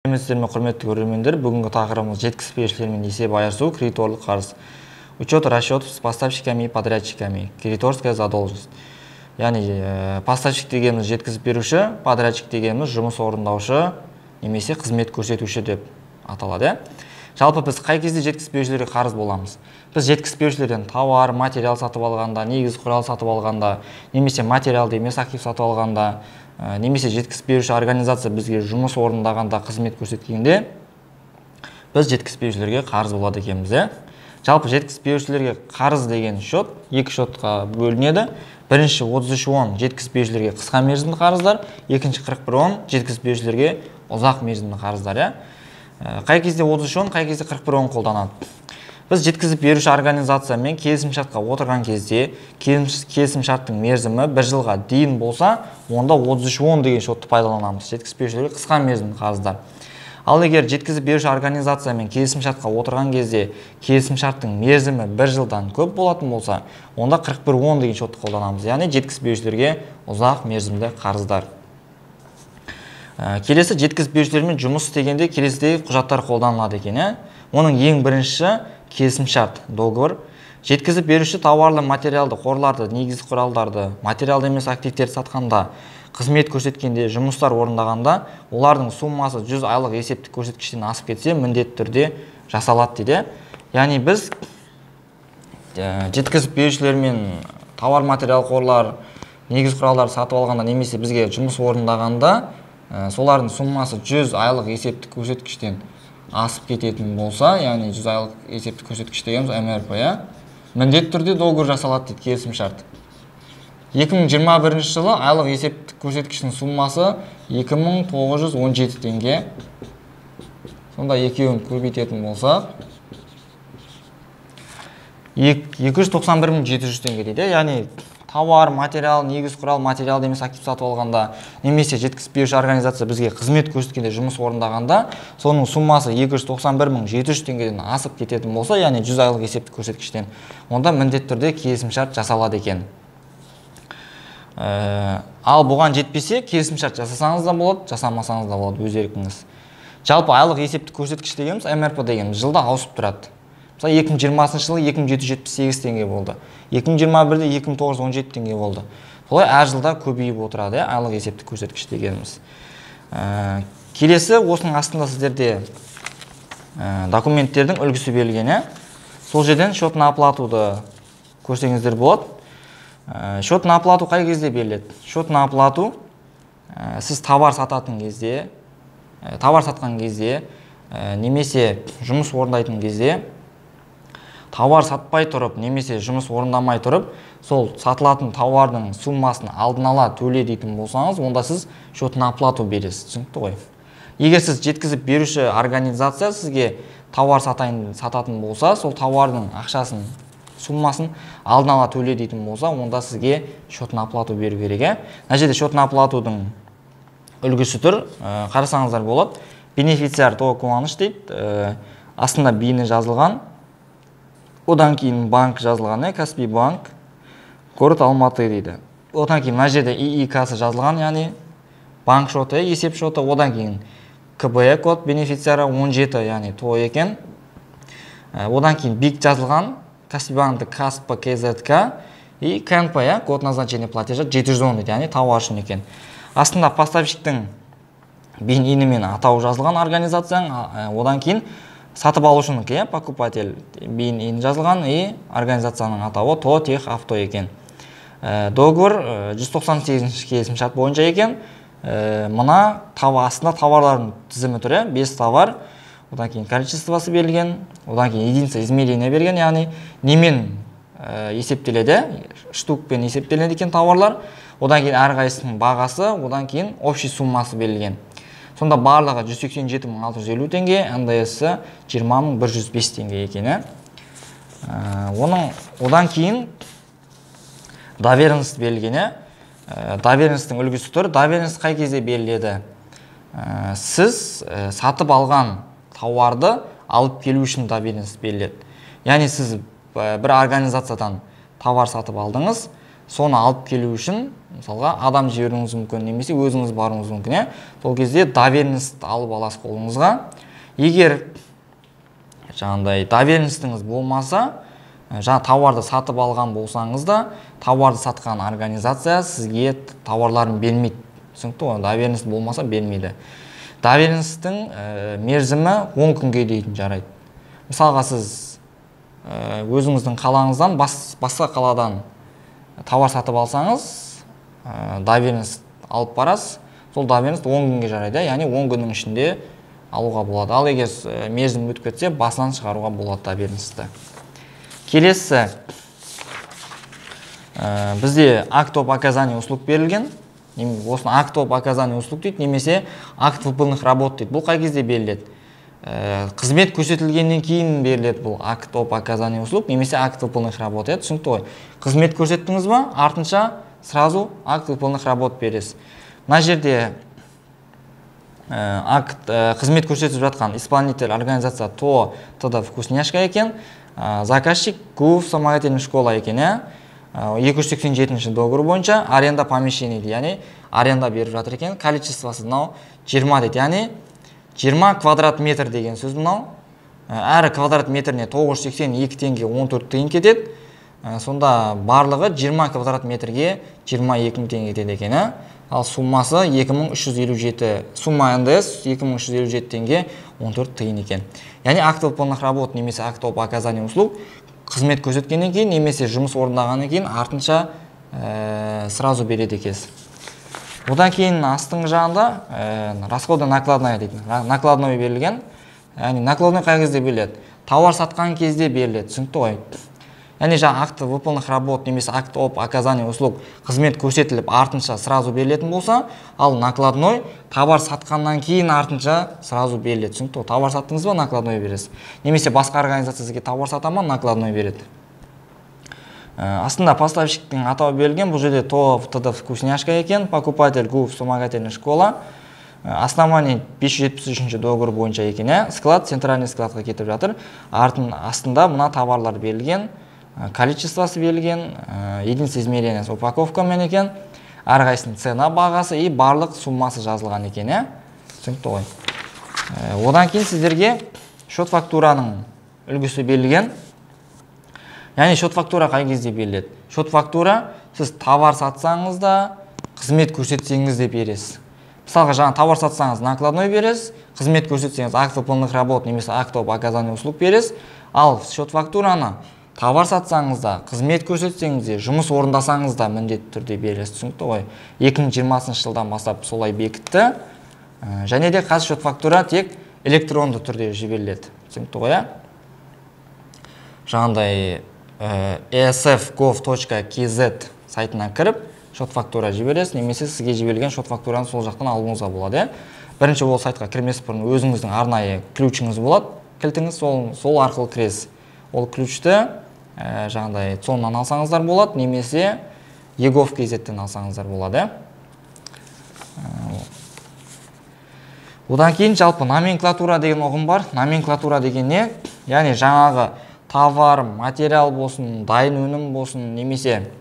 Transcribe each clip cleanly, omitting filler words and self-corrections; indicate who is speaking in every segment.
Speaker 1: Сәлеметсіздер ме, құрметті көрермендер, бүгінгі тақырыбымыз жеткізбеушілермен есеп айырысу, кредиторлық қарыз. Учет расчетов с поставщиками и подрядчиками. Кредиторская задолженность. Яғни поставщик дегеніміз жеткізіп беруші, подрядчик дегеніміз жұмыс орындаушы немесе қызмет көрсетуші деп аталады. Жалпы біз қай кезде жеткізбеушілерге қарыз боламыз? Біз жеткізбеушілерден тауар, материал сатып алғанда, негіз құрал сатып алғанда, немесе материалды емес актив сатып алғанда, немесе жеткізбеуші организация бізге жұмыс орындағанда, қызмет көрсеткенде біз жеткізбеушілерге қарыз болады екенбіз. Жалпы жеткізбеушілерге қарыз деген шот екі шотқа бөлінеді. Бірінші 33.10 жеткізбеушілерге қысқа мерзімді қарыздар, екінші 41.10 жеткізбеушілерге ұзақ мерзімді қарыздар. Қай кезде 33.10, қай кезде 41.10 қолданады? Біз жеткізіп беруші организациямен келісімшартқа отырған кезде келісімшарттың мерзімі 1 жылға дейін болса, онда 33.10 деген шотты пайдаланамыз. Жеткізбеушілерге қысқа мерзімді қарыздар. Ал егер жеткізіп беруші организациямен келісімшартқа отырған кезде келісімшарттың мерзімі 1 жылдан көп болатын болса, онда 41.10 деген шотты қолданамыз. Яғни жеткізбеушілерге ұзақ мерзімді қарыздар. Келесі жеткізбеушілермен жұмыс істегенде келесідей құжаттар қолданылады екен. Оның ең бірінші келісімшарт, договор. Жеткізіп беруші тауарлы материалды қорларды, негізгі құралдарды, материалды емес активтерді сатқанда, қызмет көрсеткенде, жұмыстар орындағанда, олардың суммасы 100 айлық есептік көрсеткіштен асып кетсе, міндетті түрде жасалады дейді. Яғни біз жеткізіп берушілермен тауар, материал қорлар, негізгі құралдарды сатып алғанда, немесе бізге жұмыс орындағанда, солардың суммасы 100 айлық есептік көрсеткіштен асып кететін болса, яғни 100 айлық есептік көрсеткіш дегеніміз МРП, міндетті түрде договор жасалады дейді, келісімшарт. 2021 жылы айлық есептік көрсеткіштің суммасы 2917 теңге. Сонда екеуін көбейтетін болсақ, 291.700 теңге дейді. Яғни тауар, материал, негіз құрал, материал емес актив сатып алғанда, немесе жеткізбеуші организация бізге қызмет көрсеткенде, жұмыс орындағанда, соның суммасы 291.700 теңгеден асып кететін болса, яғни 100 айлық есептік көрсеткіштен, онда міндетті түрде келісімшарт жасалады екен. Ал бұған жетпесе, келісімшарт жасасаңыз да болады, жасамасаңыз да болады, өз еркіңіз. Жалпы айлық есептік көрсеткіш дегеніміз, МРП дегеніміз жылда ауысып тұрады. Мысалы 2020 жылы 2778 теңге болды. 2021-де 2917 теңге болды. Солай әр жылда көбейіп отырады, айлық есептік көрсеткіш дегеніміз. Келесі, осының астында сіздерде документтердің үлгісі берілген. Сол жерден счет на оплатуды көрсеңіздер болады. Счет на оплату қай кезде беріледі? Счет на оплату сіз товар сататын кезде, товар сатқан кезде, немесе жұмыс орындайтын кезде, тауар сатпай тұрып, немесе жұмыс орындамай тұрып, сол сатылатын тауардың суммасын алдын ала төле дейтін болсаңыз, онда сіз счет на оплату бересіз. Түсінікті ғой. Егер сіз жеткізіп беруші организация сізге тауар сататын болса, сол тауардың ақшасын, суммасын алдын ала төле дейтін болса, онда сізге счет на оплату беру керек. Мына жерде счет на оплатудың үлгісі тұр. Қарасаңыздар болады. Бенефициар то қуаныш дейді. Астында бейіні жазылған. Одан кейін банк жазылған, Каспий банк, город Алматы дейді. Одан кейін мына жерде ИИК-сы жазылған, яғни банк шоты, есеп шоты. Одан кейін КБ код бенефициара 17, яғни то екен. Одан кейін БИК жазылған, Каспий банкты КАСП, КЗК и КНП, код назначения платежа 710 дейді, яғни тауар үшін екен. Астында поставщиктің бейін инімен атауы жазылған организацияң, одан кейін сатып алушының, покупатель бейін иін жазылған, и организацияның атауы ТО Тех Авто екен. Договор 198 келісімшарт бойынша екен. Мына астында товарлардың тізімі түрі 5 товар, одан кейін количествосы берілген, одан кейін единица измерения берген, яғни немен есептеледі, штукпен есептеледі екен товарлар, одан кейін әрқайсының бағасы, одан кейін общий суммасы берілген. Сонда барлығы 187.650 теңге, НДС-і 20.105 теңге екен. Одан кейін доверенность берілген. Доверенностьтің үлгісі тұр. Доверенность қай кезде беріледі? Сіз сатып алған тауарды алып келу үшін доверенность беріледі. Яғни сіз бір организациядан товар сатып алдыңыз, соны алып келу үшін мысалға адам жіберуіңіз мүмкін, немесе өзіңіз баруыңыз мүмкін, иә. Сол кезде доверенность алып аласыз қолыңызға. Егер жаңағыдай доверенностіңіз болмаса, жаңа тауарды сатып алған болсаңыз да, тауарды сатқан организация сізге тауарларын бермейді. Түсінікті ғой, доверенность болмаса бермейді. Доверенностьтің мерзімі 10 күнге дейін жарайды. Мысалға сіз өзіңіздің қалаңыздан басқа қаладан тауар сатып алсаңыз, доверенность алып барасыз, сол доверенность 10 күнге жарайды, яғни 10 күннің ішінде алуға болады. Ал егер мерзім өтіп кетсе, басынан шығаруға болады доверенностьті. Келесі, бізде акт об оказании услуг берілген. Осыны акт об оказании услуг дейді, немесе акт выполненных работ дейді. Бұл қай кезде беріледі? Қызмет көрсетілгеннен кейін беріледі бұл акт об оказании услуг, немесе акт выполненных работ. Түсінікті ғой. Қызмет көрсеттіңіз ба, артынша сразу акт выполненных работ бересіз. Мына жерде қызмет көрсетіп жатқан исполнитель организация ТО ТД Вкусняшка екен, заказчик ГУФ вспомогательная школа екен, 287 договор бойынша аренда помещений, яғни аренда беріп жатыр екен. Количествосы мынау 20 дейді, яғни 20 квадрат метр деген сөз мынау. Әрі квадрат метріне 982 теңге 14 тиын кетеді. Сонда барлығы 20 квадрат метрге 22 теңге кетеді екен. Ал суммасы 2357, сумма НДС 2357 теңге 14 тиын екен. Яғни акт выполненных работ немесе акт об оказании услуг қызмет көрсеткеннен кейін немесе жұмыс орындағаннан кейін артынша сразу береді екенсіз. Одан кейін астыңғы жағында расходы накладная дейді. Накладной берілген. Яғни накладной қай кезде беріледі? Тауар сатқан кезде беріледі. Түсінікті ғой. Яғни жаңа акт выполненных работ немесе акт об оказании услуг қызмет көрсетіліп артынша сразу берілетін болса, ал накладной товар сатқаннан кейін артынша сразу беріледі. Түсінікті ғой. Товар саттыңыз ба, накладной бересіз. Немесе басқа организация сізге товар сатама, накладной береді. Астында поставщиктің атауы берілген. Бұл жерде ТО ТД Вкусняшка екен, покупатель ГУФ вспомогательная школа. Основание 573 договор бойынша екен, склад, центральный складқа кетіп жатыр. Астында мына товарлар берілген, количествосы берілген, единица измерения упаковкамен екен, әрқайсының цена бағасы и барлық суммасы жазылған екен. Түсінікті ғой. Одан кейін сіздерге счет фактураның үлгісі берілген. Яғни счет фактура қай кезде беріледі? Счет фактура сіз товар сатсаңыз да, қызмет көрсетсеңіз де бересіз. Мысалға жаңа товар сатсаңыз накладной бересіз, қызмет көрсетсеңіз акт выполненных работ немесе акт об оказании услуг бересіз. Ал счет фактураны товар сатсаңыз да, қызмет көрсетсеңіз де, жұмыс орындасаңыз да міндетті түрде бересіз. Түсінікті ғой. 2020 жылдан бастап солай бекітті. Және де қазір счет фактура тек электронды түрде жіберіледі. Түсінікті ғой. Жаңағыдай esf.gov.kz сайтына кіріп счет фактура жібересіз, немесе сізге жіберілген счет фактураны сол жақтан алуыңызға болады. Бірінші ол сайтқа кірмес бұрын өзіңіздің арнайы ключіңіз болады, кілтіңіз, сол арқылы кіресіз. Ол ключті жаңағыдай соннан алсаңыздар болады, немесе egov.kz-тен алсаңыздар болады. Одан кейін жалпы номенклатура деген ұғым бар. Номенклатура деген не? Яғни жаңағы товар, материал болсын, дайын өнім болсын, немесе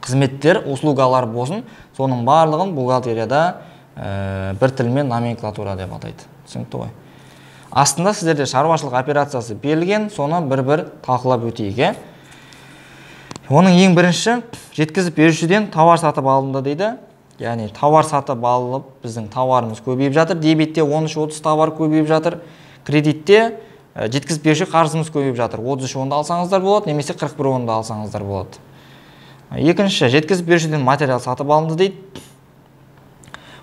Speaker 1: қызметтер, услугалар болсын, соның барлығын бухгалтерияда бір тілмен номенклатура деп атайды. Түсінікті ғой. Астында сіздерде шаруашылық операциясы берілген, соны бір-бір талқылап өтейік. Оның ең бірінші жеткізіп берушіден товар сатып алынды дейді. Яғни товар сатып алынып, біздің товарымыз көбейіп жатыр. Дебетте 13-30 товар көбейіп жатыр. Кредитте жеткізіп беруші қарызымыз көбейіп жатыр. 33-10-ды алсаңыздар болады, немесе 41-10-ды алсаңыздар болады. Екінші, жеткізіп берушіден материал сатып алынды дейді.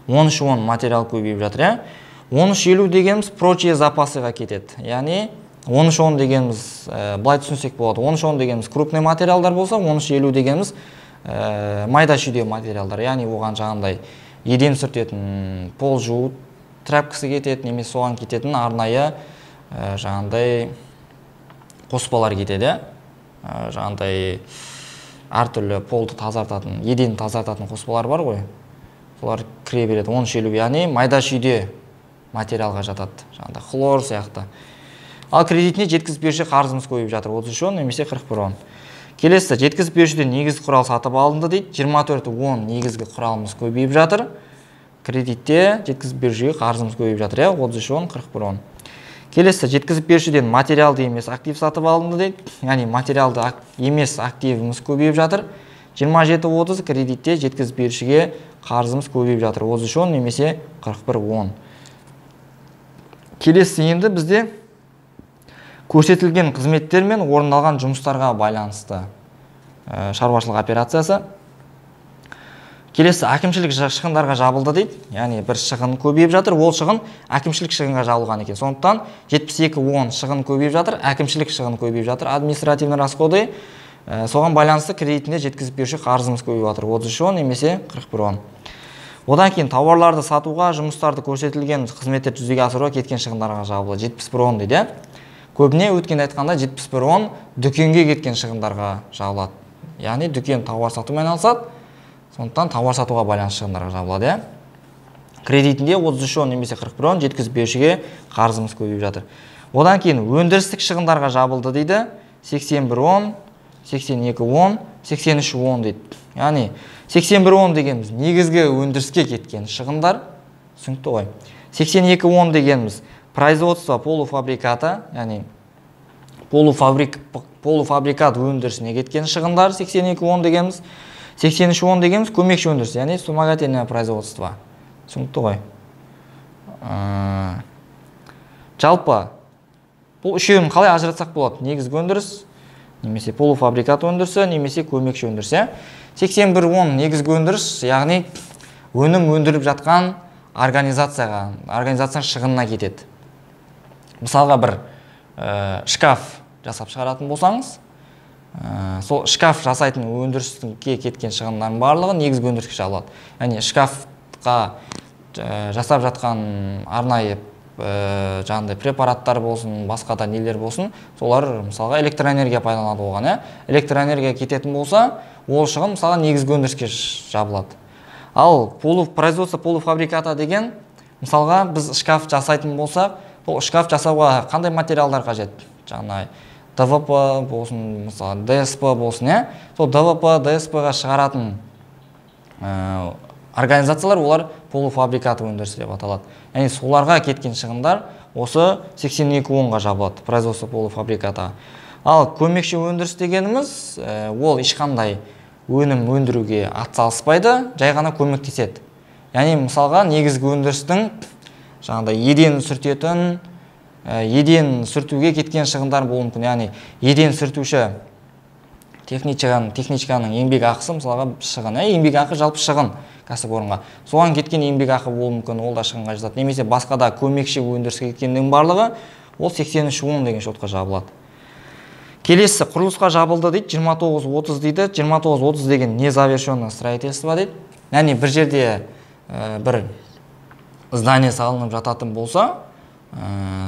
Speaker 1: 13-10 материал көбейіп жатыр. 13-50 дегеніміз прочие запасыға кетеді. Яғни 13-10 дегеніміз былай түсінсек болады. 13-10 дегеніміз крупный материалдар болса, 13-50 дегеніміз майда шүйде материалдар. Яғни оған жаңағындай еден сүртетін, пол жуу тряпкасы кетеді, немесе соған кететін арнайы жаңағындай қоспалар кетеді. Жаңағындай әртүрлі полды тазартатын, еден тазартатын қоспалар бар ғой. Солар кіре береді. 13-50, яғни майда шүйде материалға жатады. Жаңағындай хлор сияқты. Ал кредитіне жеткізіп беруші қарызымыз көбейіп жатыр. 33-10 немесе 41-10. Келесі жеткізіп берушіден негізгі құрал сатып алынды дейді. 24-10 негізгі құралымыз көбейіп жатыр. Кредитте жеткізіп берушіге қарызымыз көбейіп жатыр. 33-10, 41-10. Келесі жеткізіп берушіден материалды емес актив сатып алынды дейді. Яғни материалды емес активіміз көбейіп жатыр. 27-30 кредитте жеткізіп берушіге қарызымыз көбейіп жатыр. 33-10 немесе 41-10. Келесі енді бізде көрсетілген қызметтер мен орындалған жұмыстарға байланысты шаруашылық операциясы. Келесі әкімшілік шығындарға жабылды дейді. Яғни бір шығын көбейіп жатыр. Ол шығын әкімшілік шығынға жабылған екен. Сондықтан 72-10 шығын көбейіп жатыр, әкімшілік шығын көбейіп жатыр. Административный расходы соған байланысты кредитінде жеткізіп беруші қарызымыз көбейіп жатыр. 33-10 немесе 41-10. Одан кейін тауарларды сатуға, жұмыстарды көрсетілген қызметтерді жүзеге асыруға кеткен шығындарға жабылды. 71-10 дейді. Көбіне өткенде айтқанда 71-10 дүкенге кеткен шығындарға жабылады. Яғни дүкен тауар сатумен айналысады. Сондықтан тауар сатуға байланысты шығындарға жабылады. Кредитінде 33-10 немесе 41-10 жеткізіп берушіге қарызымыз көбейіп жатыр. Одан кейін өндірістік шығындарға жабылды дейді. 81-10, 82-10, 83-10 дейді. Яғни 81-10 дегеніміз негізгі өндіріске кеткен шығындар. Түсінікті ғой. 82-10 дегеніміз производство полуфабриката, яғни полуфабрикат өндірісіне кеткен шығындар. 82-10 дегеніміз. 83-10 дегеніміз көмекші өндіріс, яғни вспомогательное производство. Түсінікті ғой. Жалпы бұл үшеуін қалай ажыратсақ болады? Негізгі өндіріс, немесе полуфабрикат өндірісі, немесе көмекші өндірісі. 81-10 негізгі өндіріс, яғни өнім өндіріп жатқан организацияның шығынына кетеді. Мысалға бір шкаф жасап шығаратын болсаңыз, сол шкаф жасайтын өндіріске кеткен шығындардың барлығы негізгі өндіріске жабылады. Яғни шкафқа жасап жатқан арнайы жаңағыдай препараттар болсын, басқа да нелер болсын, солар мысалға электроэнергия пайдаланады оған. Электроэнергия кететін болса, ол шығын мысалға негізгі өндіріске жабылады. Ал производство полуфабриката деген, мысалға біз шкаф жасайтын болсақ, ол шкаф жасауға қандай материалдар қажет? Жаңағыдай ДВП болсын, мысалы ДСП болсын, сол ДВП, ДСП-ға шығаратын организациялар, олар полуфабрикат өндірісі деп аталады. Яғни соларға кеткен шығындар осы 82-10-ға жабылады, производство полуфабриката. Ал көмекші өндіріс дегеніміз, ол ешқандай өнім өндіруге атсалыспайды, жай ғана көмектеседі. Яғни мысалға негізгі өндірістің жаңағыдай еден сүртетін, еден сүртуге кеткен шығындар болуы мүмкін. Яғни еден сүртуші техничканың еңбек ақысы мысалға шығын, еңбек ақы жалпы шығын кәсіпорынға. Соған кеткен еңбек ақы болуы мүмкін, ол да шығынға жатады. Немесе басқа да көмекші өндіріске кеткеннің барлығы ол 83-10 деген шотқа жабылады. Келесі құрылысқа жабылды дейді, 29-30 дейді. 29-30 деген незавершенное строительство дейді. Яғни бір жерде бір здание салынып жататын болса,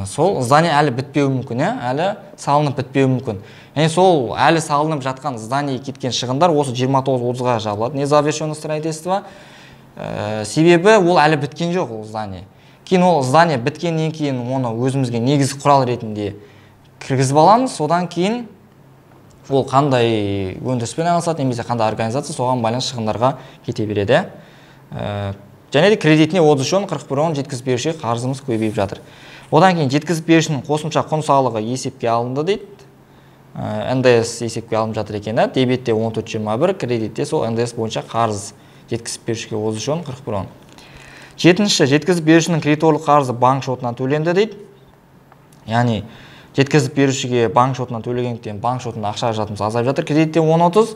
Speaker 1: сол здание әлі бітпеуі мүмкін, әлі салынып бітпеуі мүмкін. Яғни сол әлі салынып жатқан здание кеткен шығындар осы 29-30-ға жабылады. Незавершенное строительство. Себебі ол әлі біткен жоқ ол здание. Кейін ол здание біткеннен кейін оны өзімізге негізгі құрал ретінде кіргізіп аламыз. Содан кейін ол қандай өндіріспен айналысады, немесе қандай организация, соған байланысты шығындарға кете береді. Және де кредитіне 33-10, 41-10 жеткізіп берушіге қарызымыз көбейіп жатыр. Одан кейін жеткізіп берушінің қосымша құн салығы есепке алынды дейді. НДС есепке алынып жатыр екен. Дебетте 14-21, кредитте сол НДС бойынша қарыз жеткізіп берушіге 33-10, 41-10. Жетінші, жеткізіп берушінің кредиторлық қарызы банк шотынан төленді дейді. Яғни жеткізіп берушіге банк шотынан төлегендіктен банк шотында ақша жатымыз азайып жатыр. Кредитте 10-30,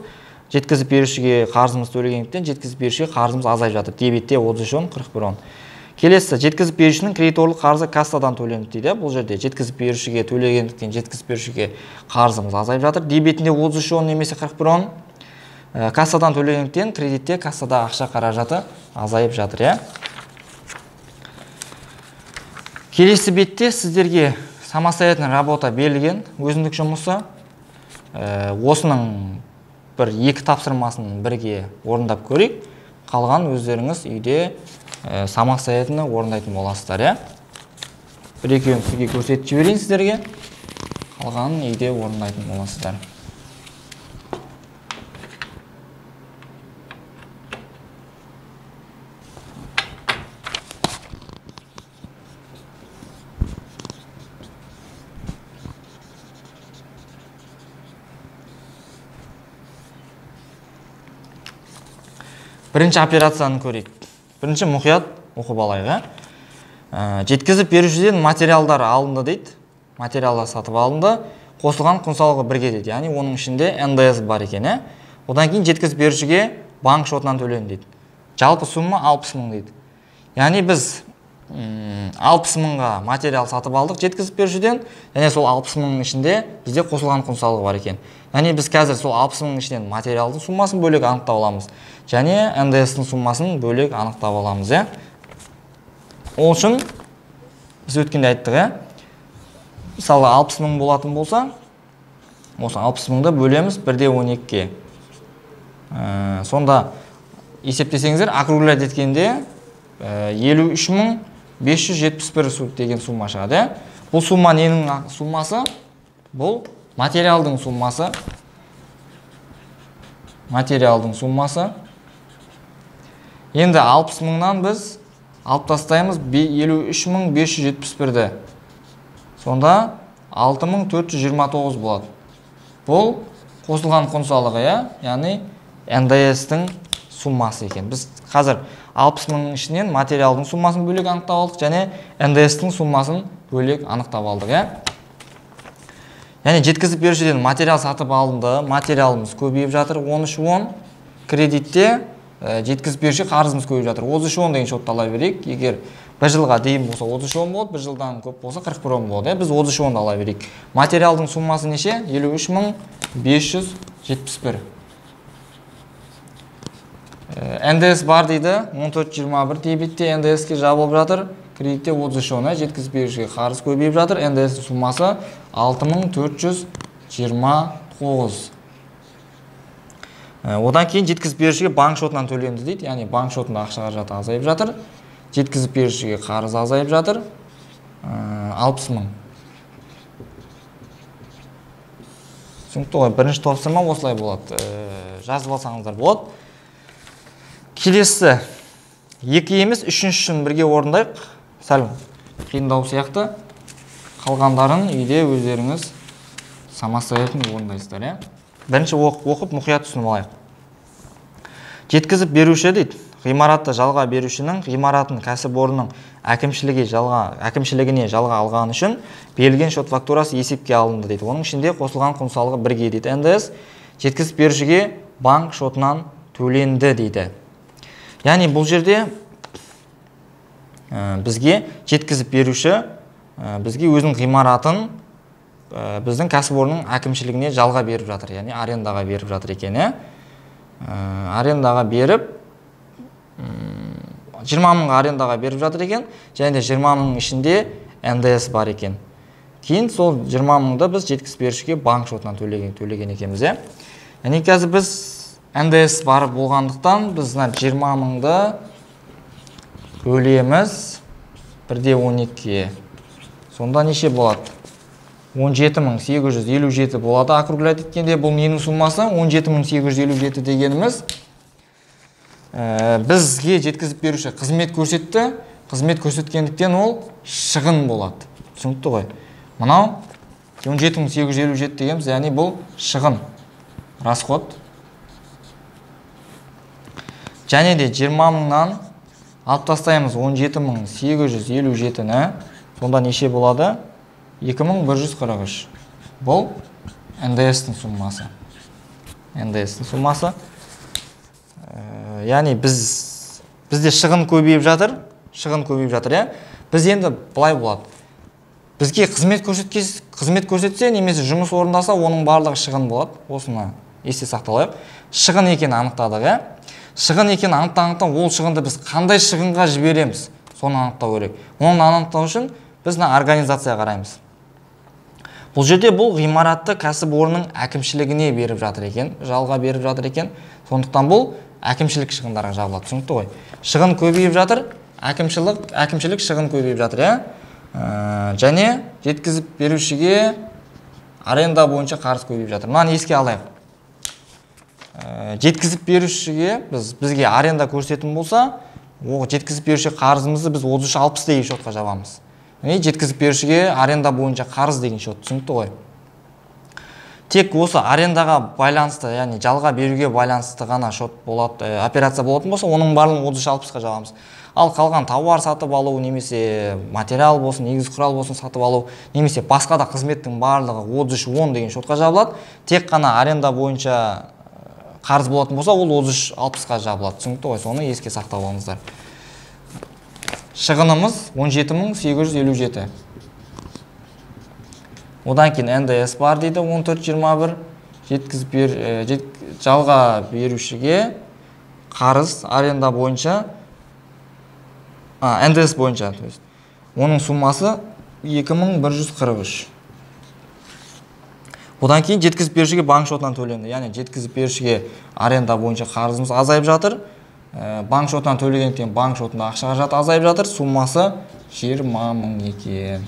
Speaker 1: жеткізіп берушіге қарызымыз төлегендіктен жеткізіп берушіге қарызымыз азайып жатыр. Дебетте 33-10, 41-10. Келесі, жеткізіп берушінің кредиторлық қарызы кассадан төленді дейді. Бұл жерде жеткізіп берушіге төлегендіктен жеткізіп берушіге қарызымыз азайып жатыр. Дебетінде 33-10 немесе 41-10. Кассадан төлегендіктен кредитте кассада ақша қаражаты азайып жатыр. Келесі бетте сіздерге самостоятельная работа берілген өзіндік жұмысы. Осының бір екі тапсырмасын бірге орындап көрейік. Қалған өздеріңіз үйде самостоятельно орындайтын боласыздар. Бір екеуін сізге көрсетіп жіберейін сіздерге. Қалғанын үйде орындайтын боласыздар. бірінші операцияны көрейік. Бірінші мұқият оқып алайық. Жеткізіп берушіден материалдар алынды дейді. Материалдар сатып алынды. Қосылған құн салығы бірге дейді. Яғни оның ішінде НДС бар екен. Одан кейін жеткізіп берушіге банк шотынан төленді дейді. Жалпы сумма 60 мың дейді. Яғни біз 60 мыңға материал сатып алдық жеткізіп берушіден, және сол 60 мыңның ішінде бізде қосылған құн салығы бар екен. Яғни біз қазір сол 60 мыңның ішінен материалдың суммасын бөлек анықтап аламыз, және НДС-тің суммасын бөлек анықтап аламыз. Ол үшін біз өткенде айттық, мысалы 60 мың болатын болса, осы 60 мыңды бөлеміз 1/12-ке. Сонда есептесеңіздер, округлять еткенде 53.571 деген сумма шығады. Бұл сумма ненің суммасы? Бұл материалдың суммасы. Материалдың суммасы. Енді 60 мыңнан біз алып тастаймыз 53.571-ді. Сонда 6429 болады. Бұл қосылған құн салығы, яғни НДС-тің суммасы екен. Біз қазір 60 мыңның ішінен материалдың суммасын бөлек анықтап алдық, және НДС-тің суммасын бөлек анықтап алдық. Яғни жеткізіп берушіден материал сатып алынды, материалымыз көбейіп жатыр 13.10, кредитте жеткізіп беруші қарызымыз көбейіп жатыр 33.10 деген шотты ала берейік. Егер бір жылға дейін болса 33.10 болады, бір жылдан көп болса 41.10 болады. Біз 33.10 ала берейік. Материалдың суммасы неше? 53.571. НДС бар дейді, 14.21 дебетте НДС-ке жабылып жатыр, кредитте 33.10, жеткізіп берушіге қарыз көбейіп жатыр, НДС-тің суммасы 6429. Одан кейін жеткізіп берушіге банк шотынан төленді дейді, яғни банк шотында ақша қаражаты азайып жатыр, жеткізіп берушіге қарыз азайып жатыр, 60 мың. Түсінікті ғой, бірінші тапсырма осылай болады, жазып алсаңыздар болады. Келесі, екі емес, үшіншісін бірге орындайық. Сәл қиындау сияқты. Қалғандарын үйде өздеріңіз самостоятельно орындайсыздар. Бірінші оқып мұқият түсініп алайық. Жеткізіп беруші дейді, ғимаратты жалға берушінің ғимаратын кәсіпорынның әкімшілігіне жалға алған үшін берілген шот фактурасы есепке алынды дейді. Оның ішінде қосылған құн салығы бірге дейді. НДС жеткізіп берушіге банк шотынан төленді дейді. Яғни бұл жерде бізге жеткізіп беруші бізге өзінің ғимаратын біздің кәсіпорынның әкімшілігіне жалға беріп жатыр, яғни арендаға беріп жатыр екен. Арендаға беріп 20 мыңға арендаға беріп жатыр екен, және де 20 мыңның ішінде НДС бар екен. Кейін сол 20 мыңды біз жеткізіп берушіге банк шотынан төлеген екенбіз. Яғни қазір біз НДС бар болғандықтан біз 20 мыңды бөлеміз 1/12-ке. Сонда неше болады? 17.857 болады. Округлять еткенде бұл ненің суммасы? 17.857 дегеніміз бізге жеткізіп беруші қызмет көрсетті. Қызмет көрсеткендіктен ол шығын болады. Түсінікті ғой. Мынау 17.857 дегеніміз, яғни бұл шығын, расход. Және де 20 мыңнан алып тастаймыз 17.857-ні. Сонда неше болады? 2143. Бұл НДС-тің суммасы. НДС-тің суммасы. Яғни бізде шығын көбейіп жатыр. Біз енді бұлай болады. Бізге қызмет көрсетсе, немесе жұмыс орындаса, оның барлығы шығын болады. Осыны есте сақталайық. Шығын екенін анықтадық. Шығын екенін анықтағандықтан, ол шығынды біз қандай шығынға жібереміз, соны анықтау керек. Оны анықтау үшін біз организация қараймыз. Бұл жерде бұл ғимаратты кәсіпорынның әкімшілігіне беріп жатыр екен, жалға беріп жатыр екен. Сондықтан бұл әкімшілік шығындарға жабылады. Түсінікті ғой. Шығын көбейіп жатыр, әкімшілік шығын көбейіп жатыр. Және жеткізіп берушіге аренда бойынша қарыз көбейіп жатыр. Мынаны еске алайық. Жеткізіп берушіге бізге аренда көрсететін болса, жеткізіп беруші қарызымызды біз 33.60 деген шотқа жабамыз. Жеткізіп берушіге аренда бойынша қарыз деген шот. Түсінікті ғой. тек осы арендаға байланысты, яғни жалға беруге байланысты ғана шот болады, операция болатын болса, оның барлығын 33-60-қа жабамыз. Ал қалған тауар сатып алу, немесе материал болсын, негізгі құрал болсын сатып алу, немесе басқа да қызметтің барлығы 33-10 деген шотқа жабылады. Тек қана аренда бойынша қарыз болатын болса, ол 33-60-қа жабылады. Түсінікті ғой, соны еске сақтап алыңыздар. Шығынымыз 17.857. Одан кейін НДС бар дейді, 14.21. Жалға берушіге қарыз аренда бойынша, НДС бойынша, оның суммасы 2143. Одан кейін жеткізіп берушіге банк шотынан төленді. Яғни жеткізіп берушіге аренда бойынша қарызымыз азайып жатыр. Банк шотынан төлегендіктен банк шотында ақша қаражаты азайып жатыр. Суммасы 20.000 екен.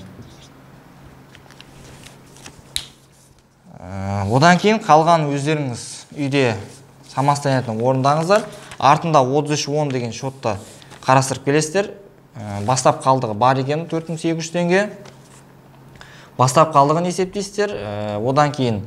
Speaker 1: Одан кейін қалған өздеріңіз үйде самостоятельно орындаңыздар. Артында 33-10 деген шотты қарастырып келесіздер. Бастап қалдығы бар екен 4800 теңге. Бастап қалдығын есептейсіздер. Одан кейін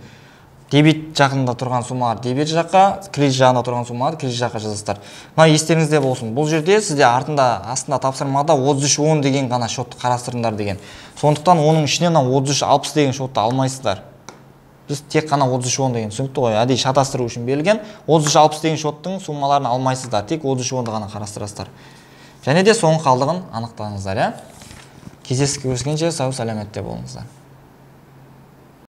Speaker 1: дебет жақында тұрған суммалар дебет жаққа, кредит жағында тұрған суммалар кредит жаққа жазасыздар. Мына естеріңізде болсын. Бұл жерде сізде астында тапсырмада 33-10 деген ғана шотты қарастырыңдар деген. Сондықтан оның ішінен 33-60 деген шотты алмайсыздар. Біз тек қана 33-10 деген түсінікті ғой, әдейі шатастыру үшін берілген. 33-60 деген шоттың суммаларын алмайсыздар, тек 33-10-ды ғана қарастырасыздар. Және де соның қалдығын анықтаңыздар. Кездескенше сау сәлеметте болыңыздар.